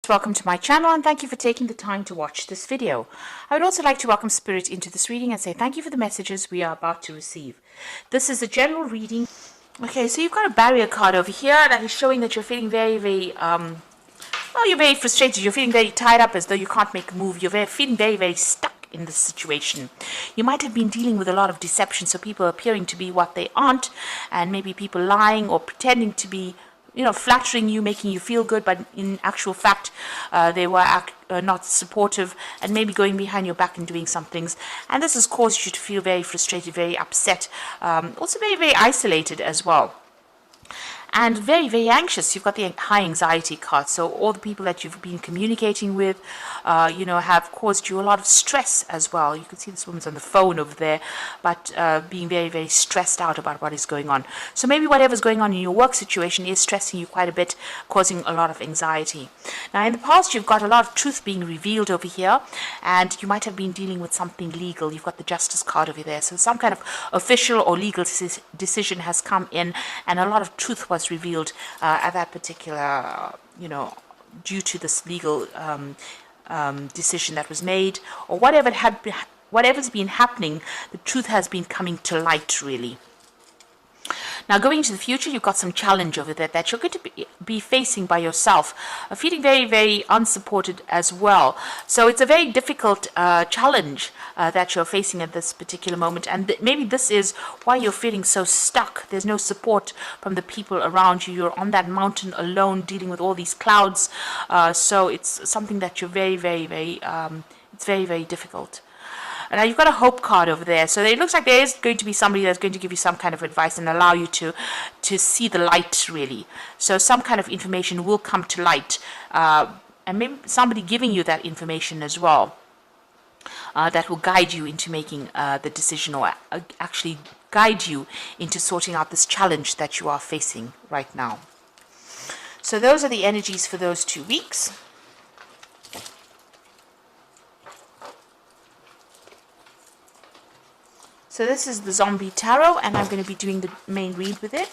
Welcome to my channel and thank you for taking the time to watch this video. I would also like to welcome Spirit into this reading and say thank you for the messages we are about to receive. This is a general reading. Okay, so you've got a barrier card over here that is showing that you're feeling very, you're very frustrated. You're feeling very tied up as though you can't make a move. You're feeling very stuck in this situation. You might have been dealing with a lot of deception, so people appearing to be what they aren't, and maybe people lying or pretending to be flattering you, making you feel good, but in actual fact, they were not supportive and maybe going behind your back and doing some things. And this has caused you to feel very frustrated, very upset, also very isolated as well. And very anxious. You've got the high anxiety card. So all the people that you've been communicating with, have caused you a lot of stress as well. You can see this woman's on the phone over there, but being very stressed out about what is going on. So maybe whatever's going on in your work situation is stressing you quite a bit, causing a lot of anxiety. Now, in the past, you've got a lot of truth being revealed over here, and you might have been dealing with something legal. You've got the Justice card over there. So some kind of official or legal decision has come in, and a lot of truth was revealed at that particular, due to this legal decision that was made, or whatever's been happening, the truth has been coming to light, really. Now, going into the future, you've got some challenge over there that you're going to be facing by yourself, feeling very unsupported as well. So it's a very difficult challenge that you're facing at this particular moment. And maybe this is why you're feeling so stuck. There's no support from the people around you. You're on that mountain alone, dealing with all these clouds. So it's something that you're it's very difficult. And now you've got a hope card over there. So it looks like there is going to be somebody that's going to give you some kind of advice and allow you to see the light, really. So some kind of information will come to light. And maybe somebody giving you that information as well. That will guide you into making the decision, or actually guide you into sorting out this challenge that you are facing right now. So those are the energies for those 2 weeks. So this is the Zombie Tarot, and I'm going to be doing the main read with it.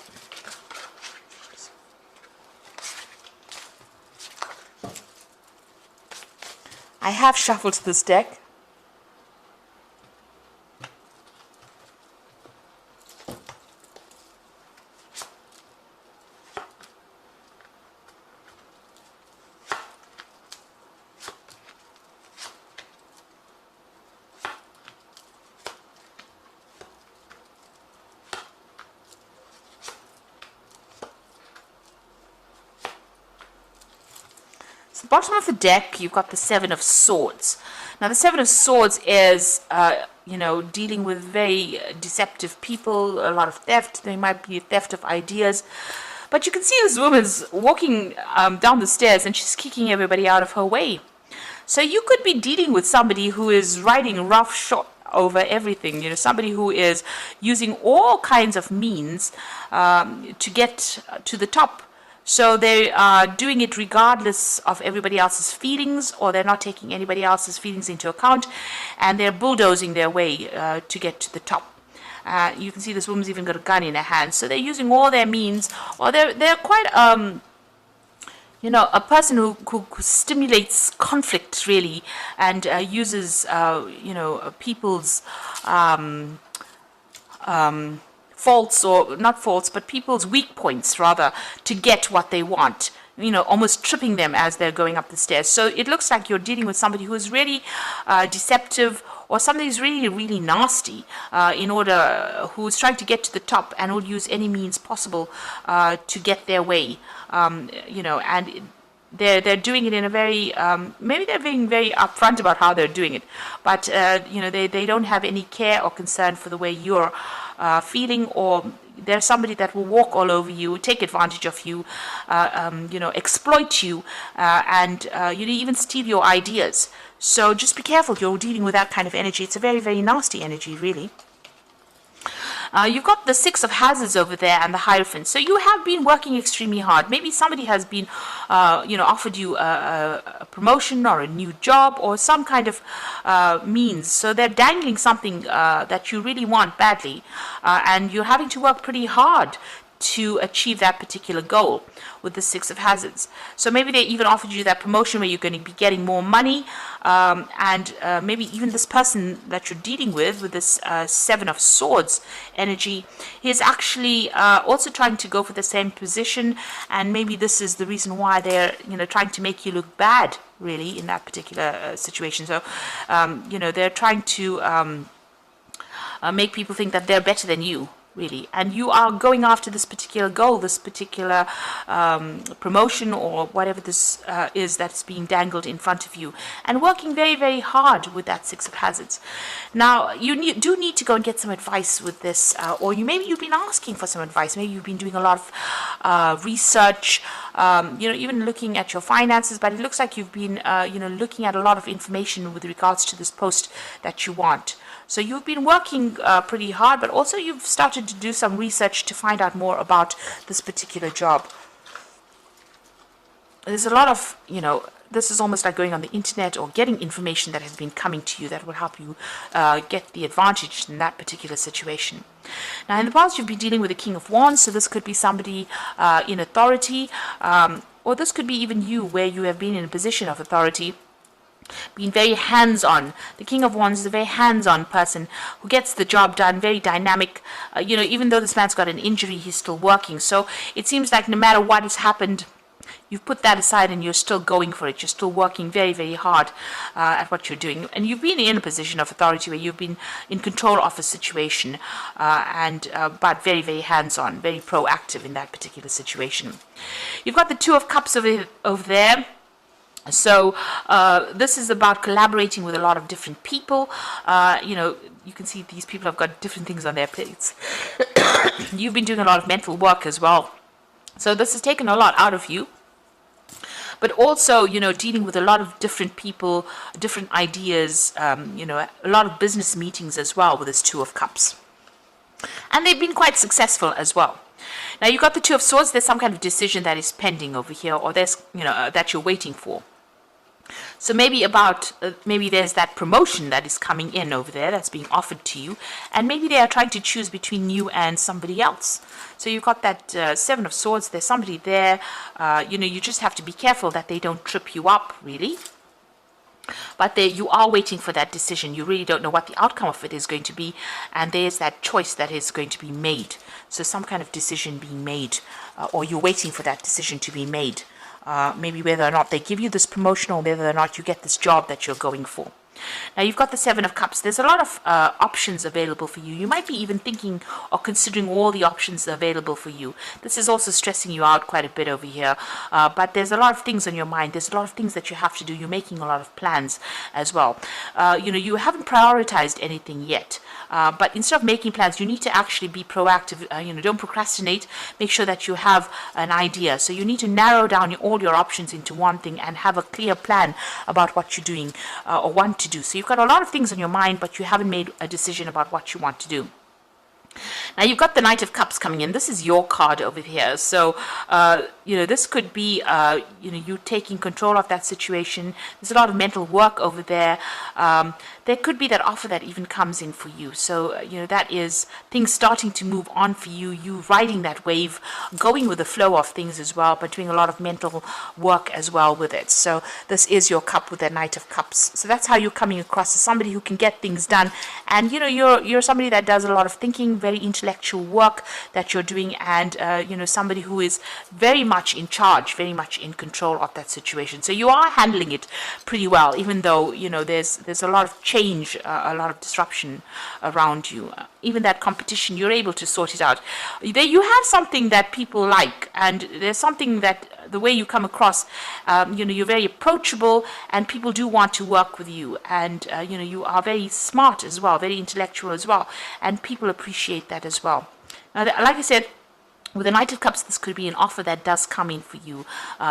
I have shuffled this deck. Bottom of the deck, you've got the Seven of Swords. Now, the Seven of Swords is, dealing with very deceptive people, a lot of theft. There might be a theft of ideas. But you can see this woman's walking down the stairs and she's kicking everybody out of her way. So you could be dealing with somebody who is riding roughshod over everything, somebody who is using all kinds of means to get to the top. So they are doing it regardless of everybody else's feelings, or they're not taking anybody else's feelings into account, and they're bulldozing their way to get to the top. You can see this woman's even got a gun in her hand. So they're using all their means, or they're quite, a person who stimulates conflict, really, and uses, people's faults, or not faults, but people's weak points, rather, to get what they want, almost tripping them as they're going up the stairs. So it looks like you're dealing with somebody who is really deceptive, or somebody who's really nasty, who's trying to get to the top and will use any means possible to get their way, and they're doing it in a very, maybe they're being very upfront about how they're doing it, but, they don't have any care or concern for the way you're feeling, or there's somebody that will walk all over you, take advantage of you, exploit you, and even steal your ideas. So just be careful. You're dealing with that kind of energy. It's a very nasty energy, really. You've got the Six of Hazards over there and the Hierophant. So you have been working extremely hard. Maybe somebody has been, offered you a promotion or a new job or some kind of means. So they're dangling something that you really want badly, and you're having to work pretty hard to achieve that particular goal with the Six of Hazards. So maybe they even offered you that promotion where you're going to be getting more money, and maybe even this person that you're dealing with this Seven of Swords energy, is actually also trying to go for the same position, and maybe this is the reason why they're trying to make you look bad, really, in that particular situation. So they're trying to make people think that they're better than you, really, and you are going after this particular goal, this particular promotion, or whatever this is that's being dangled in front of you, and working very, very hard with that Six of Hazards. Now, you do need to go and get some advice with this, or maybe you've been asking for some advice. Maybe you've been doing a lot of research, even looking at your finances, but it looks like you've been looking at a lot of information with regards to this post that you want. So you've been working pretty hard, but also you've started to do some research to find out more about this particular job. There's a lot of, this is almost like going on the internet or getting information that has been coming to you that will help you get the advantage in that particular situation. Now, in the past, you've been dealing with the King of Wands, so this could be somebody in authority, or this could be even you, where you have been in a position of authority, being very hands-on. The King of Wands is a very hands-on person who gets the job done, very dynamic. Even though this man's got an injury, he's still working. So it seems like no matter what has happened, you've put that aside and you're still going for it. You're still working very, very hard at what you're doing. And you've been in a position of authority where you've been in control of a situation, but very, very hands-on, very proactive in that particular situation. You've got the Two of Cups over there. So this is about collaborating with a lot of different people. You can see these people have got different things on their plates. You've been doing a lot of mental work as well. So this has taken a lot out of you. But also, dealing with a lot of different people, different ideas, a lot of business meetings as well with this Two of Cups. And they've been quite successful as well. Now, you've got the Two of Swords. There's some kind of decision that is pending over here, or there's, that you're waiting for. So maybe there's that promotion that is coming in over there that's being offered to you, and maybe they are trying to choose between you and somebody else. So you've got that Seven of Swords. There's somebody there. You just have to be careful that they don't trip you up, really. But you are waiting for that decision. You really don't know what the outcome of it is going to be, and there's that choice that is going to be made. So some kind of decision being made, or you're waiting for that decision to be made. Maybe whether or not they give you this promotion, or whether or not you get this job that you're going for. Now, you've got the Seven of Cups. There's a lot of options available for you. You might be even thinking or considering all the options available for you. This is also stressing you out quite a bit over here. But there's a lot of things on your mind. There's a lot of things that you have to do. You're making a lot of plans as well. You haven't prioritized anything yet. But instead of making plans, you need to actually be proactive. Don't procrastinate. Make sure that you have an idea. So you need to narrow down all your options into one thing and have a clear plan about what you're doing or want to do. So you've got a lot of things on your mind, but you haven't made a decision about what you want to do. Now, you've got the Knight of Cups coming in. This is your card over here. So, this could be, you taking control of that situation. There's a lot of mental work over there. There could be that offer that even comes in for you. So, that is things starting to move on for you. You riding that wave, going with the flow of things as well, but doing a lot of mental work as well with it. So, this is your cup with the Knight of Cups. So, that's how you're coming across as somebody who can get things done. And, you're somebody that does a lot of thinking, very intellectual work that you're doing, and somebody who is very much in charge, very much in control of that situation. So you are handling it pretty well, even though there's a lot of change, a lot of disruption around you. Even that competition, you're able to sort it out. You have something that people like, and there's something that the way you come across, you're very approachable, and people do want to work with you, and you are very smart as well, very intellectual as well, and people appreciate that as well. Now, like I said, with the Knight of Cups, this could be an offer that does come in for you,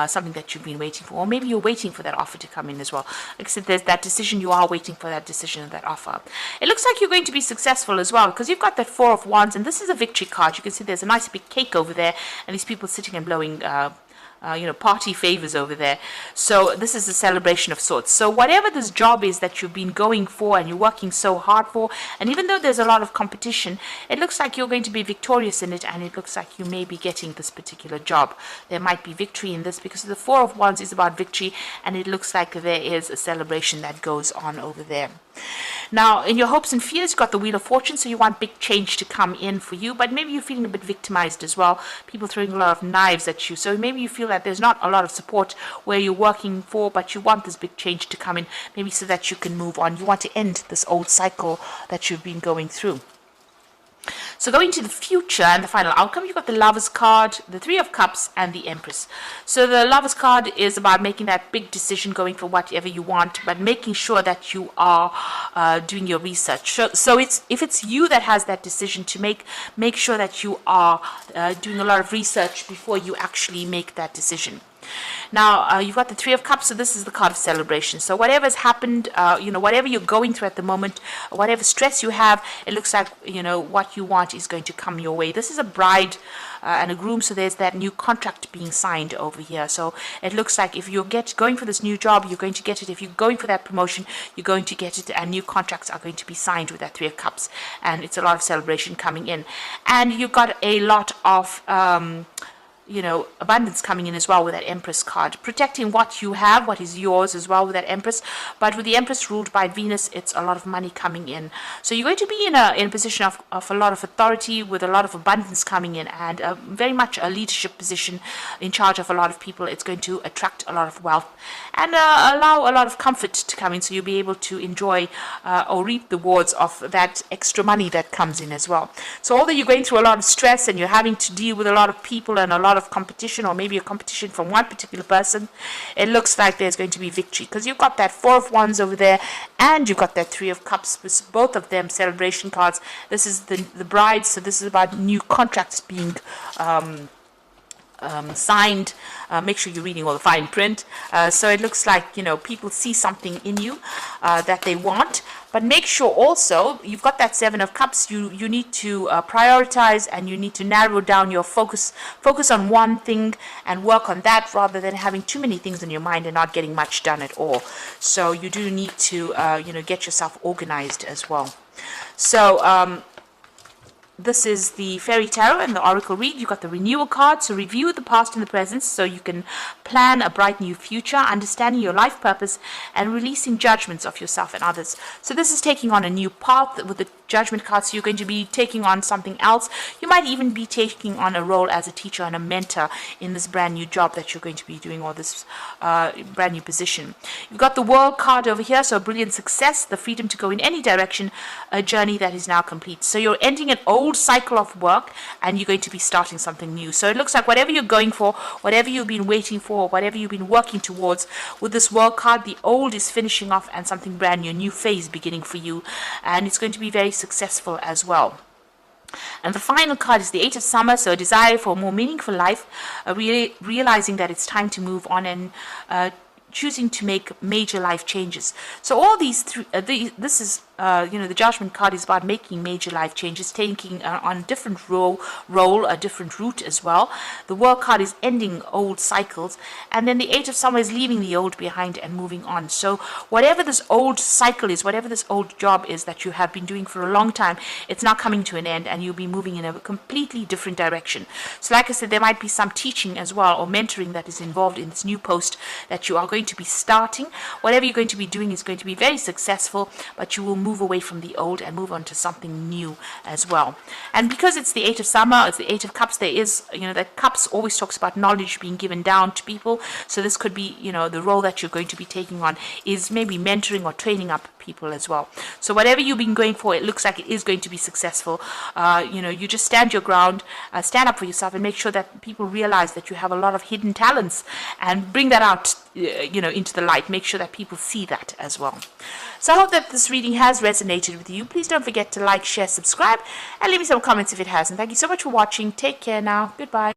something that you've been waiting for, or maybe you're waiting for that offer to come in as well. Like I said, there's that decision. You are waiting for that decision and that offer. It looks like you're going to be successful as well, because you've got that Four of Wands, and this is a victory card. You can see there's a nice big cake over there, and these people sitting and blowing party favors over there. So this is a celebration of sorts. So whatever this job is that you've been going for and you're working so hard for, and even though there's a lot of competition, it looks like you're going to be victorious in it, and it looks like you may be getting this particular job. There might be victory in this because the Four of Wands is about victory, and it looks like there is a celebration that goes on over there. Now, in your hopes and fears, you've got the Wheel of Fortune, so you want big change to come in for you, but maybe you're feeling a bit victimized as well. People throwing a lot of knives at you, so maybe you feel that there's not a lot of support where you're working for, but you want this big change to come in, maybe so that you can move on. You want to end this old cycle that you've been going through. So going to the future and the final outcome, you've got the Lover's card, the Three of Cups, and the Empress. So the Lover's card is about making that big decision, going for whatever you want, but making sure that you are doing your research. So if it's you that has that decision to make sure that you are doing a lot of research before you actually make that decision. Now, you've got the Three of Cups, so this is the card of celebration. So whatever's happened, whatever you're going through at the moment, whatever stress you have, it looks like, what you want is going to come your way. This is a bride and a groom, so there's that new contract being signed over here. So it looks like if you're going for this new job, you're going to get it. If you're going for that promotion, you're going to get it, and new contracts are going to be signed with that Three of Cups. And it's a lot of celebration coming in. And you've got a lot of abundance coming in as well with that Empress card, protecting what you have, what is yours as well with that Empress. But with the Empress ruled by Venus, it's a lot of money coming in. So you're going to be in a position of a lot of authority, with a lot of abundance coming in, and very much a leadership position in charge of a lot of people. It's going to attract a lot of wealth and allow a lot of comfort to come in, so you'll be able to enjoy or reap the rewards of that extra money that comes in as well. So although you're going through a lot of stress and you're having to deal with a lot of people and a lot of competition, or maybe a competition from one particular person, it looks like there's going to be victory, because you've got that Four of Wands over there, and you've got that Three of Cups, with both of them celebration cards. This is the bride, so this is about new contracts being signed. Make sure you're reading all the fine print. So it looks like, people see something in you that they want. But make sure also, you've got that Seven of Cups, you need to prioritize, and you need to narrow down your focus on one thing and work on that, rather than having too many things in your mind and not getting much done at all. So you do need to, get yourself organized as well. So, this is the Fairy Tarot and the Oracle read. You've got the Renewal card, so review the past and the present so you can plan a bright new future, understanding your life purpose, and releasing judgments of yourself and others. So this is taking on a new path with the Judgment card, so you're going to be taking on something else. You might even be taking on a role as a teacher and a mentor in this brand new job that you're going to be doing, or this brand new position. You've got the World card over here, so brilliant success, the freedom to go in any direction, a journey that is now complete. So you're ending an old cycle of work, and you're going to be starting something new. So it looks like whatever you're going for, whatever you've been waiting for, whatever you've been working towards, with this World card, the old is finishing off and something brand new, a new phase beginning for you, and it's going to be very successful as well. And the final card is the Eight of Summer, so a desire for a more meaningful life, realizing that it's time to move on, and choosing to make major life changes. So all these three, this is the Judgment card is about making major life changes, taking on a different role, a different route as well. The World card is ending old cycles, and then the Eight of Summer is leaving the old behind and moving on. So whatever this old cycle is, whatever this old job is that you have been doing for a long time, it's now coming to an end, and you'll be moving in a completely different direction. So like I said, there might be some teaching as well, or mentoring, that is involved in this new post that you are going to be starting. Whatever you're going to be doing is going to be very successful, but you will move away from the old and move on to something new as well. And because it's the Eight of Summer, it's the Eight of Cups, there is, the Cups always talks about knowledge being given down to people. So this could be, the role that you're going to be taking on is maybe mentoring or training up people as well. So whatever you've been going for, it looks like it is going to be successful. You just stand your ground, stand up for yourself, and make sure that people realize that you have a lot of hidden talents, and bring that out, into the light. Make sure that people see that as well. So I hope that this reading has resonated with you. Please don't forget to like, share, subscribe, and leave me some comments if it hasn't. Thank you so much for watching. Take care now. Goodbye.